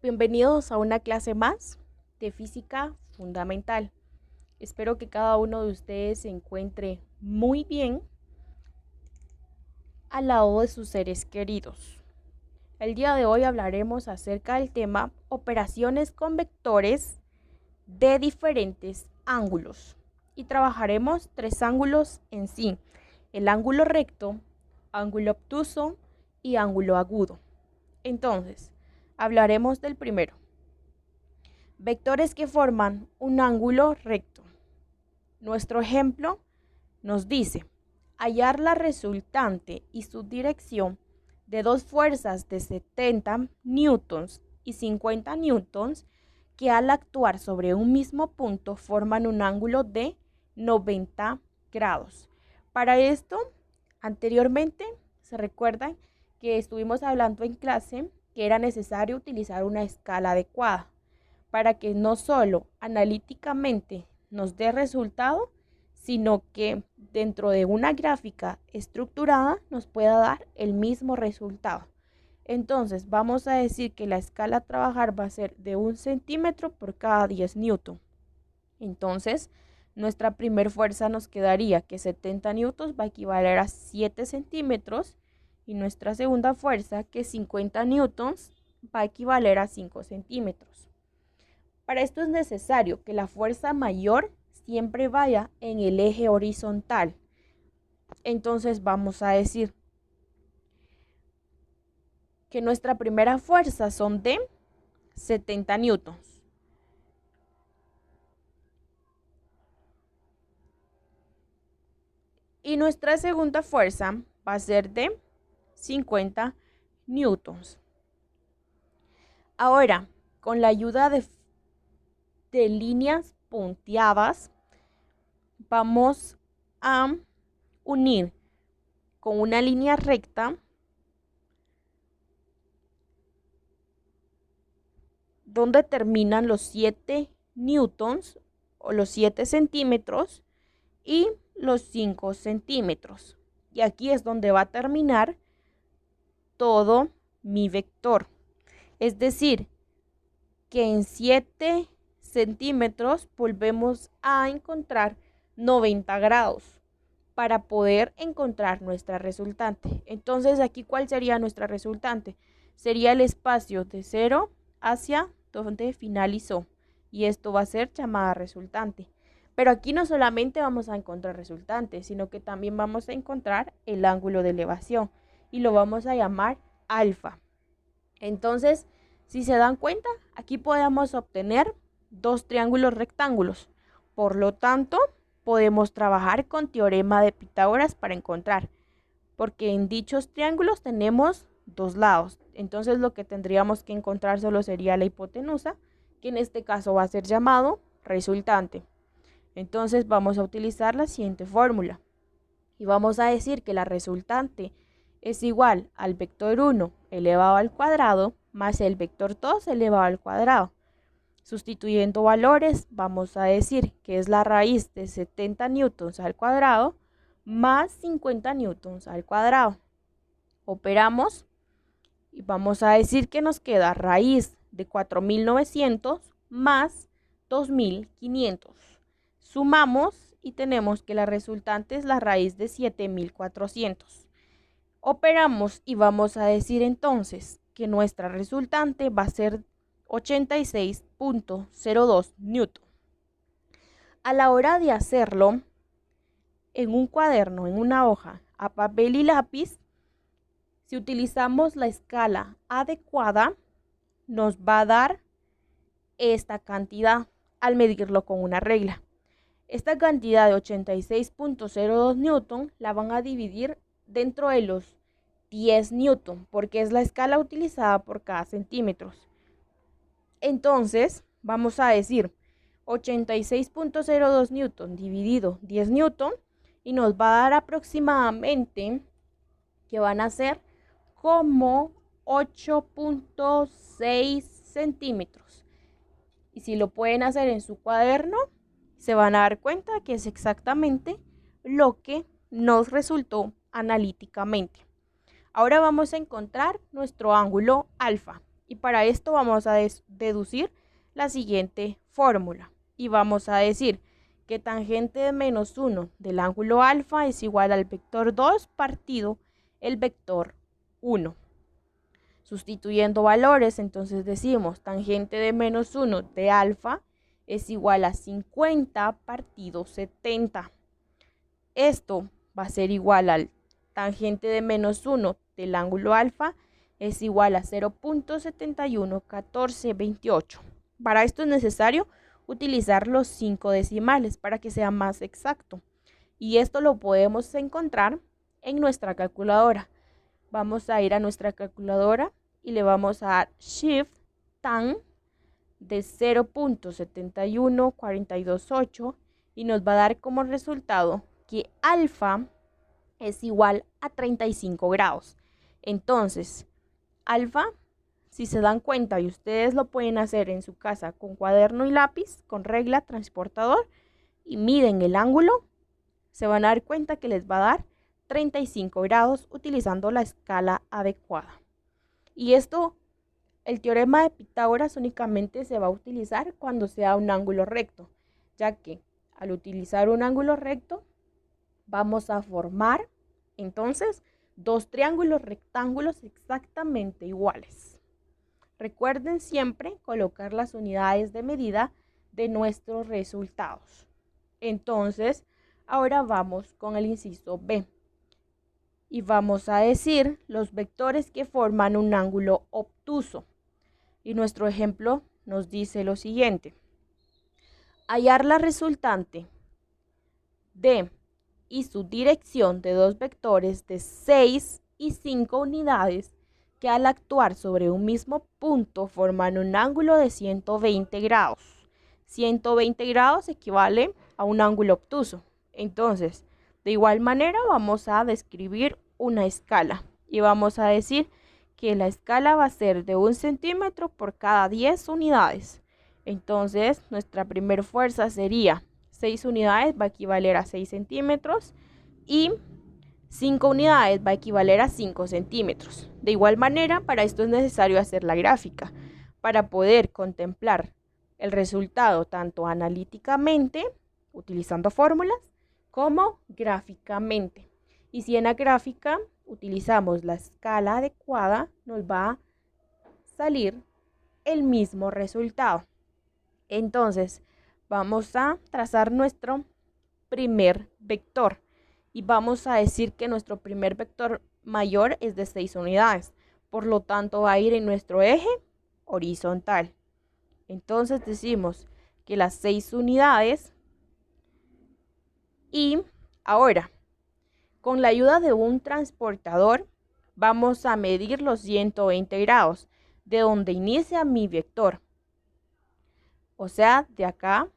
Bienvenidos a una clase más de física fundamental. Espero que cada uno de ustedes se encuentre muy bien al lado de sus seres queridos. El día de hoy hablaremos acerca del tema operaciones con vectores de diferentes ángulos y trabajaremos tres ángulos en sí: el ángulo recto, ángulo obtuso y ángulo agudo. Entonces, hablaremos del primero. Vectores que forman un ángulo recto. Nuestro ejemplo nos dice hallar la resultante y su dirección de dos fuerzas de 70 newtons y 50 newtons que al actuar sobre un mismo punto forman un ángulo de 90 grados. Para esto, anteriormente, se recuerdan que estuvimos hablando en clase que era necesario utilizar una escala adecuada para que no solo analíticamente nos dé resultado, sino que dentro de una gráfica estructurada nos pueda dar el mismo resultado. Entonces vamos a decir que la escala a trabajar va a ser de 1 centímetro por cada 10 newton. Entonces nuestra primer fuerza nos quedaría que 70 newtons va a equivaler a 7 centímetros y nuestra segunda fuerza, que 50 newtons, va a equivaler a 5 centímetros. Para esto es necesario que la fuerza mayor siempre vaya en el eje horizontal. Entonces vamos a decir que nuestra primera fuerza son de 70 newtons. Y nuestra segunda fuerza va a ser de 50 newtons. Ahora, con la ayuda de líneas punteadas, vamos a unir con una línea recta donde terminan los 7 newtons o los 7 centímetros y los 5 centímetros. Y aquí es donde va a terminar todo mi vector. Es decir, que en 7 centímetros volvemos a encontrar 90 grados para poder encontrar nuestra resultante. Entonces, aquí, ¿cuál sería nuestra resultante? Sería el espacio de 0 hacia donde finalizó. Y esto va a ser llamada resultante. Pero aquí no solamente vamos a encontrar resultante, sino que también vamos a encontrar el ángulo de elevación. Y lo vamos a llamar alfa. Entonces, si se dan cuenta, aquí podemos obtener dos triángulos rectángulos. Por lo tanto, podemos trabajar con teorema de Pitágoras para encontrar, porque en dichos triángulos tenemos dos lados. Entonces, lo que tendríamos que encontrar solo sería la hipotenusa, que en este caso va a ser llamado resultante. Entonces, vamos a utilizar la siguiente fórmula. Y vamos a decir que la resultante es igual al vector 1 elevado al cuadrado más el vector 2 elevado al cuadrado. Sustituyendo valores, vamos a decir que es la raíz de 70 newtons al cuadrado más 50 newtons al cuadrado. Operamos y vamos a decir que nos queda raíz de 4900 más 2500. Sumamos y tenemos que la resultante es la raíz de 7400. Operamos y vamos a decir entonces que nuestra resultante va a ser 86.02 newton. A la hora de hacerlo en un cuaderno, en una hoja, a papel y lápiz, si utilizamos la escala adecuada, nos va a dar esta cantidad al medirlo con una regla. Esta cantidad de 86.02 newton la van a dividir dentro de los 10 newton, porque es la escala utilizada por cada centímetro. Entonces, vamos a decir 86.02 newton dividido 10 newton y nos va a dar aproximadamente que van a ser como 8.6 centímetros. Y si lo pueden hacer en su cuaderno, se van a dar cuenta que es exactamente lo que nos resultó analíticamente. Ahora vamos a encontrar nuestro ángulo alfa Y para esto vamos a deducir la siguiente fórmula. Y vamos a decir que tangente de menos 1 del ángulo alfa es igual al vector 2 partido el vector 1. Sustituyendo valores, entonces decimos tangente de menos 1 de alfa es igual a 50 partido 70. Esto va a ser igual al tangente de menos 1 del ángulo alfa es igual a 0.711428. Para esto es necesario utilizar los 5 decimales para que sea más exacto. Y esto lo podemos encontrar en nuestra calculadora. Vamos a ir a nuestra calculadora y le vamos a dar Shift tan de 0.71428 y nos va a dar como resultado que alfa es igual a 35 grados. Entonces, alfa, si se dan cuenta y ustedes lo pueden hacer en su casa con cuaderno y lápiz, con regla, transportador y miden el ángulo, se van a dar cuenta que les va a dar 35 grados utilizando la escala adecuada. Y esto, el teorema de Pitágoras únicamente se va a utilizar cuando sea un ángulo recto, ya que al utilizar un ángulo recto vamos a formar entonces dos triángulos rectángulos exactamente iguales. Recuerden siempre colocar las unidades de medida de nuestros resultados. Entonces, ahora vamos con el inciso B. Y vamos a decir los vectores que forman un ángulo obtuso. Y nuestro ejemplo nos dice lo siguiente. Hallar la resultante de y su dirección de dos vectores de 6 y 5 unidades que al actuar sobre un mismo punto forman un ángulo de 120 grados. 120 grados equivale a un ángulo obtuso. Entonces, de igual manera vamos a describir una escala y vamos a decir que la escala va a ser de 1 centímetro por cada 10 unidades. Entonces, nuestra primera fuerza sería 6 unidades va a equivaler a 6 centímetros y 5 unidades va a equivaler a 5 centímetros. De igual manera, para esto es necesario hacer la gráfica para poder contemplar el resultado tanto analíticamente, utilizando fórmulas, como gráficamente. Y si en la gráfica utilizamos la escala adecuada, nos va a salir el mismo resultado. Entonces, vamos a trazar nuestro primer vector y vamos a decir que nuestro primer vector mayor es de 6 unidades. Por lo tanto, va a ir en nuestro eje horizontal. Entonces decimos que las 6 unidades y ahora, con la ayuda de un transportador, vamos a medir los 120 grados de donde inicia mi vector. O sea, de acá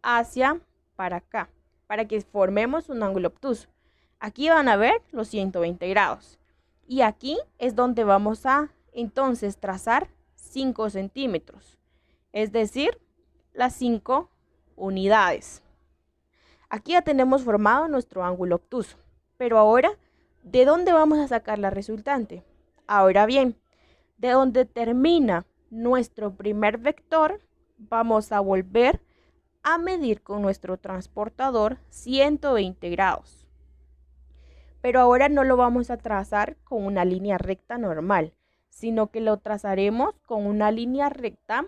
hacia para acá, para que formemos un ángulo obtuso. Aquí van a ver los 120 grados. Y aquí es donde vamos a entonces trazar 5 centímetros. Es decir, las 5 unidades. Aquí ya tenemos formado nuestro ángulo obtuso. Pero ahora, ¿de dónde vamos a sacar la resultante? Ahora bien, de donde termina nuestro primer vector, vamos a volver a medir con nuestro transportador 120 grados. Pero ahora no lo vamos a trazar con una línea recta normal, sino que lo trazaremos con una línea recta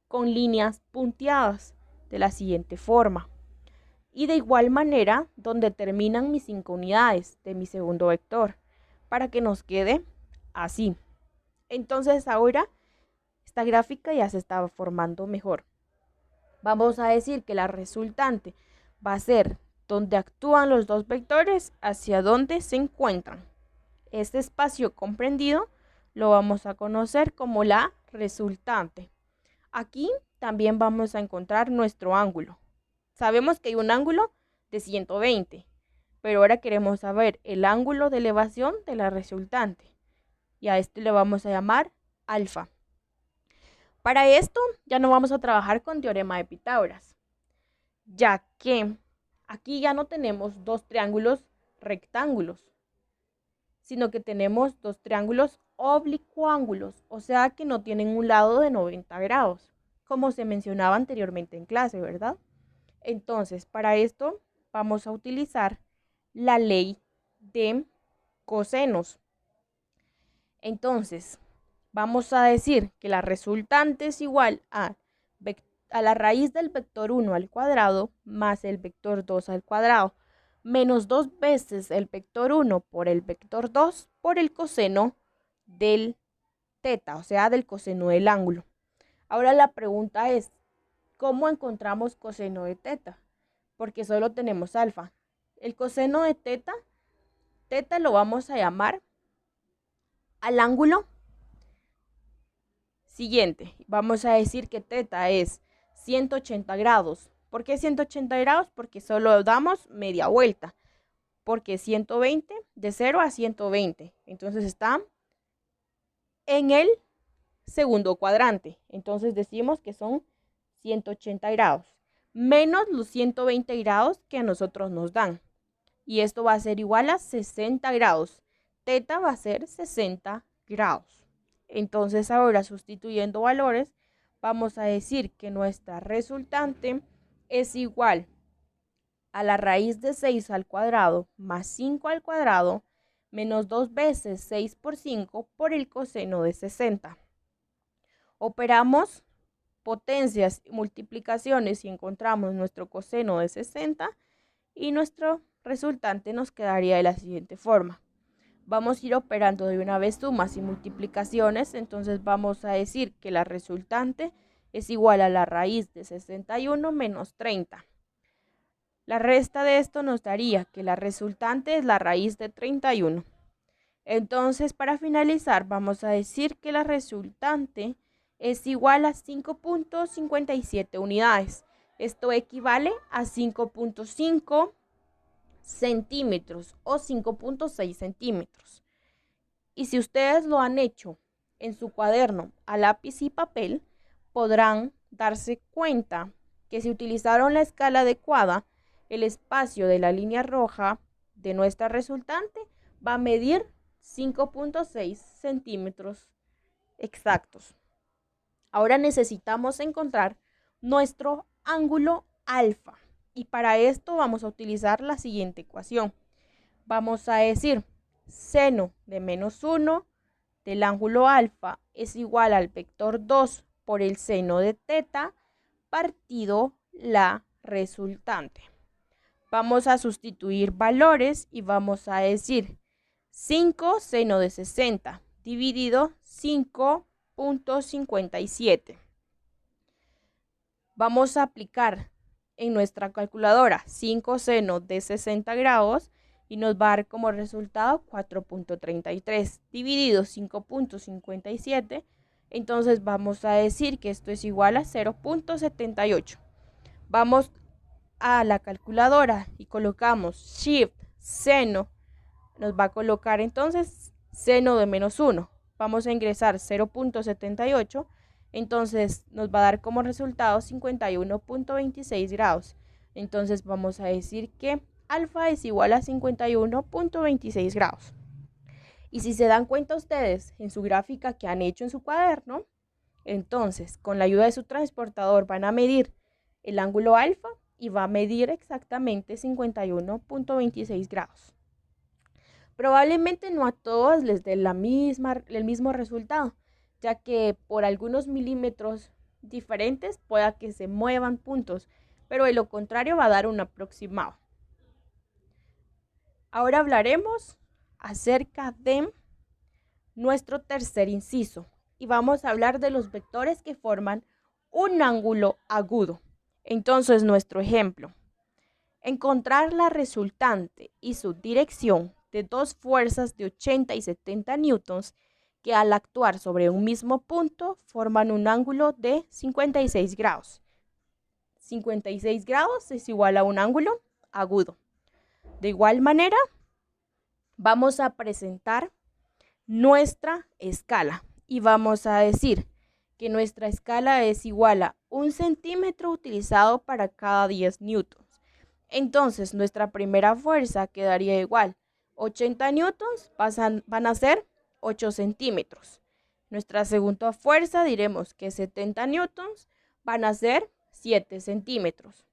con líneas punteadas de la siguiente forma. Y de igual manera, donde terminan mis 5 unidades de mi segundo vector, para que nos quede así. Entonces ahora esta gráfica ya se está formando mejor. Vamos a decir que la resultante va a ser donde actúan los dos vectores hacia donde se encuentran. Este espacio comprendido lo vamos a conocer como la resultante. Aquí también vamos a encontrar nuestro ángulo. Sabemos que hay un ángulo de 120, pero ahora queremos saber el ángulo de elevación de la resultante. Y a este le vamos a llamar alfa. Para esto ya no vamos a trabajar con teorema de Pitágoras, ya que aquí ya no tenemos dos triángulos rectángulos, sino que tenemos dos triángulos oblicuángulos, o sea que no tienen un lado de 90 grados, como se mencionaba anteriormente en clase, ¿verdad? Entonces, para esto vamos a utilizar la ley de cosenos. Entonces, vamos a decir que la resultante es igual a la raíz del vector 1 al cuadrado más el vector 2 al cuadrado, menos 2 veces el vector 1 por el vector 2 por el coseno del teta, o sea, del coseno del ángulo. Ahora la pregunta es, ¿cómo encontramos coseno de teta? Porque solo tenemos alfa. El coseno de teta lo vamos a llamar al ángulo siguiente. Vamos a decir que teta es 180 grados. ¿Por qué 180 grados? Porque solo damos media vuelta. Porque 120, de 0 a 120. Entonces está en el segundo cuadrante. Entonces decimos que son 180 grados. Menos los 120 grados que a nosotros nos dan. Y esto va a ser igual a 60 grados. Teta va a ser 60 grados. Entonces ahora sustituyendo valores, vamos a decir que nuestra resultante es igual a la raíz de 6 al cuadrado más 5 al cuadrado menos 2 veces 6 por 5 por el coseno de 60. Operamos potencias y multiplicaciones y encontramos nuestro coseno de 60 y nuestro resultante nos quedaría de la siguiente forma. Vamos a ir operando de una vez sumas y multiplicaciones, entonces vamos a decir que la resultante es igual a la raíz de 61 menos 30. La resta de esto nos daría que la resultante es la raíz de 31. Entonces, para finalizar, vamos a decir que la resultante es igual a 5.57 unidades. Esto equivale a 5.5 centímetros o 5.6 centímetros. Y si ustedes lo han hecho en su cuaderno a lápiz y papel, podrán darse cuenta que si utilizaron la escala adecuada, el espacio de la línea roja de nuestra resultante va a medir 5.6 centímetros exactos. Ahora necesitamos encontrar nuestro ángulo alfa. Y para esto vamos a utilizar la siguiente ecuación. Vamos a decir seno de menos 1 del ángulo alfa es igual al vector 2 por el seno de teta partido la resultante. Vamos a sustituir valores y vamos a decir 5 seno de 60 dividido 5.57. Vamos a aplicar en nuestra calculadora 5 seno de 60 grados y nos va a dar como resultado 4.33 dividido 5.57. Entonces vamos a decir que esto es igual a 0.78. Vamos a la calculadora y colocamos shift seno. Nos va a colocar entonces seno de menos 1. Vamos a ingresar 0.78. Entonces nos va a dar como resultado 51.26 grados. Entonces vamos a decir que alfa es igual a 51.26 grados. Y si se dan cuenta ustedes en su gráfica que han hecho en su cuaderno, entonces con la ayuda de su transportador van a medir el ángulo alfa y va a medir exactamente 51.26 grados. Probablemente no a todos les dé el mismo resultado, ya que por algunos milímetros diferentes pueda que se muevan puntos, pero de lo contrario va a dar un aproximado. Ahora hablaremos acerca de nuestro tercer inciso y vamos a hablar de los vectores que forman un ángulo agudo. Entonces, nuestro ejemplo: encontrar la resultante y su dirección de dos fuerzas de 80 y 70 newtons que al actuar sobre un mismo punto forman un ángulo de 56 grados. 56 grados es igual a un ángulo agudo. De igual manera, vamos a presentar nuestra escala y vamos a decir que nuestra escala es igual a 1 centímetro utilizado para cada 10 newtons. Entonces, nuestra primera fuerza quedaría igual. 80 newtons van a ser 8 centímetros. Nuestra segunda fuerza, diremos que 70 newtons, van a ser 7 centímetros.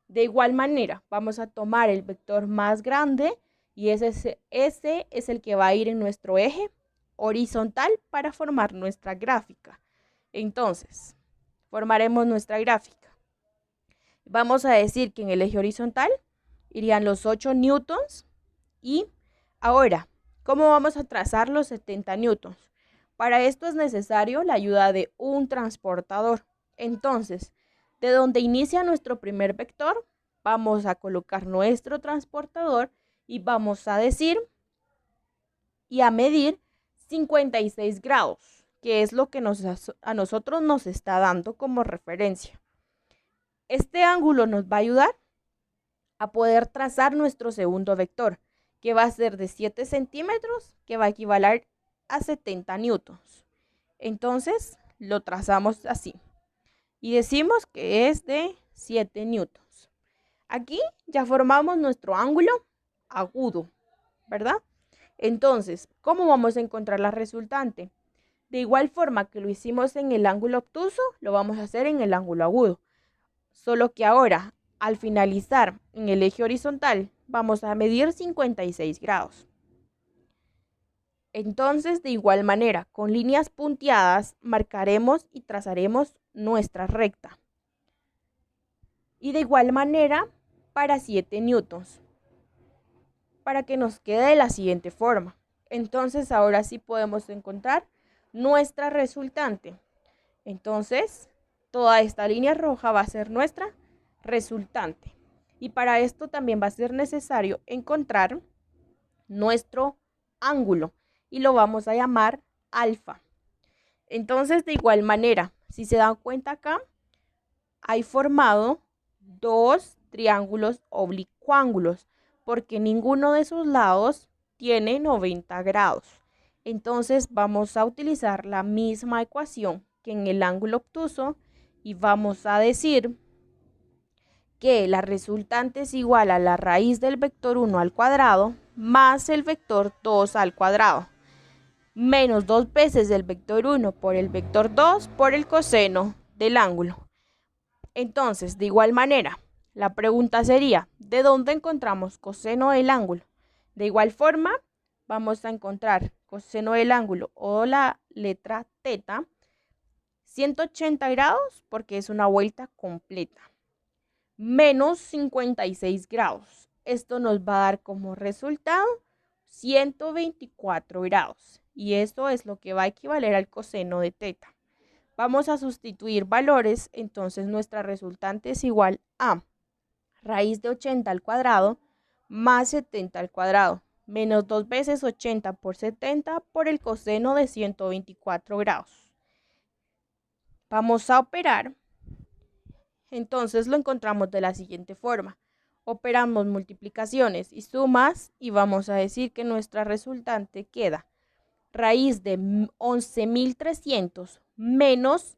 De igual manera, vamos a tomar el vector más grande y ese es el que va a ir en nuestro eje horizontal para formar nuestra gráfica. Entonces, formaremos nuestra gráfica. Vamos a decir que en el eje horizontal irían los 8 newtons y ahora, ¿cómo vamos a trazar los 70 newtons? Para esto es necesario la ayuda de un transportador. Entonces, de donde inicia nuestro primer vector, vamos a colocar nuestro transportador y vamos a decir y a medir 56 grados, que es lo que a nosotros nos está dando como referencia. Este ángulo nos va a ayudar a poder trazar nuestro segundo vector, que va a ser de 7 centímetros, que va a equivaler a 70 newtons. Entonces, lo trazamos así. Y decimos que es de 7 newtons. Aquí ya formamos nuestro ángulo agudo, ¿verdad? Entonces, ¿cómo vamos a encontrar la resultante? De igual forma que lo hicimos en el ángulo obtuso, lo vamos a hacer en el ángulo agudo. Solo que ahora, al finalizar en el eje horizontal, vamos a medir 56 grados. Entonces, de igual manera, con líneas punteadas, marcaremos y trazaremos nuestra recta. Y de igual manera, para 7 newtons, para que nos quede de la siguiente forma. Entonces, ahora sí podemos encontrar nuestra resultante. Entonces, toda esta línea roja va a ser nuestra resultante. Y para esto también va a ser necesario encontrar nuestro ángulo y lo vamos a llamar alfa. Entonces, de igual manera, si se dan cuenta acá, hay formado dos triángulos oblicuángulos porque ninguno de sus lados tiene 90 grados. Entonces, vamos a utilizar la misma ecuación que en el ángulo obtuso y vamos a decir que la resultante es igual a la raíz del vector 1 al cuadrado más el vector 2 al cuadrado, menos 2 veces el vector 1 por el vector 2 por el coseno del ángulo. Entonces, de igual manera, la pregunta sería, ¿de dónde encontramos coseno del ángulo? De igual forma, vamos a encontrar coseno del ángulo o la letra teta, 180 grados porque es una vuelta completa, menos 56 grados. Esto nos va a dar como resultado 124 grados y esto es lo que va a equivaler al coseno de teta. Vamos a sustituir valores, entonces nuestra resultante es igual a raíz de 80 al cuadrado más 70 al cuadrado, menos 2 veces 80 por 70 por el coseno de 124 grados. Vamos a operar, entonces lo encontramos de la siguiente forma. Operamos multiplicaciones y sumas y vamos a decir que nuestra resultante queda raíz de 11.300 menos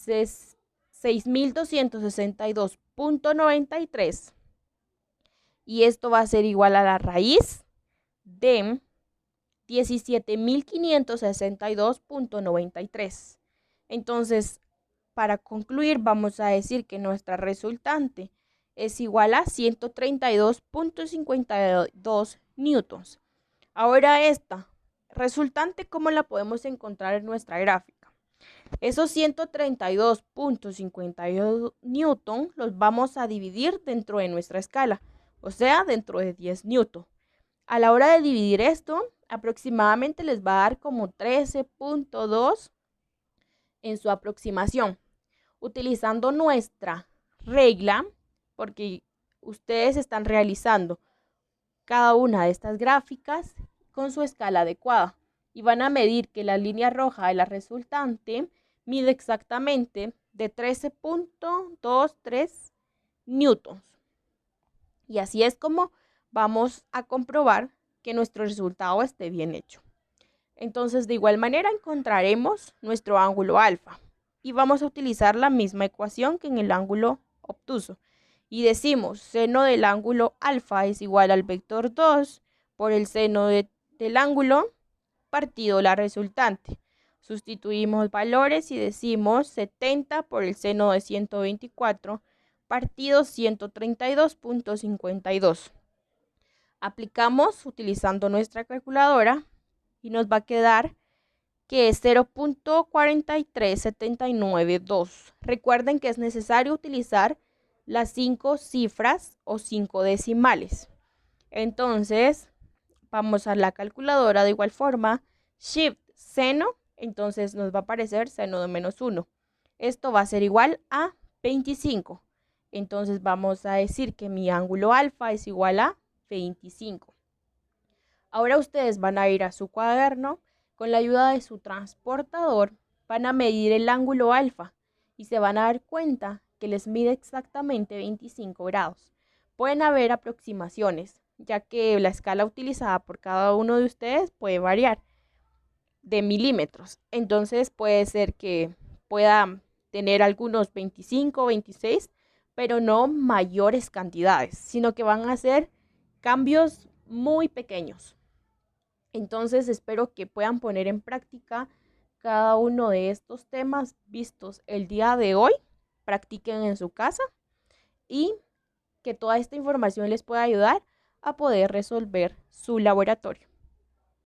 6.262.93 y esto va a ser igual a la raíz de 17.562.93. Entonces, para concluir, vamos a decir que nuestra resultante es igual a 132.52 newtons. Ahora esta resultante, ¿cómo la podemos encontrar en nuestra gráfica? Esos 132.52 newton los vamos a dividir dentro de nuestra escala, o sea, dentro de 10 newton. A la hora de dividir esto, aproximadamente les va a dar como 13.2 en su aproximación. Utilizando nuestra regla, porque ustedes están realizando cada una de estas gráficas con su escala adecuada y van a medir que la línea roja de la resultante mide exactamente de 13.23 newtons. Y así es como vamos a comprobar que nuestro resultado esté bien hecho. Entonces, de igual manera encontraremos nuestro ángulo alfa y vamos a utilizar la misma ecuación que en el ángulo obtuso. Y decimos, seno del ángulo alfa es igual al vector 2 por el seno del ángulo partido la resultante. Sustituimos valores y decimos 70 por el seno de 124 partido 132.52. Aplicamos utilizando nuestra calculadora y nos va a quedar que es 0.43792. Recuerden que es necesario utilizar las 5 cifras o 5 decimales. Entonces, vamos a la calculadora de igual forma, Shift seno, entonces nos va a aparecer seno de menos 1. Esto va a ser igual a 25. Entonces vamos a decir que mi ángulo alfa es igual a 25. Ahora ustedes van a ir a su cuaderno, con la ayuda de su transportador, van a medir el ángulo alfa y se van a dar cuenta que les mide exactamente 25 grados. Pueden haber aproximaciones, ya que la escala utilizada por cada uno de ustedes puede variar de milímetros. Entonces puede ser que pueda tener algunos 25, 26, pero no mayores cantidades, sino que van a ser cambios muy pequeños. Entonces espero que puedan poner en práctica cada uno de estos temas vistos el día de hoy, practiquen en su casa y que toda esta información les pueda ayudar a poder resolver su laboratorio.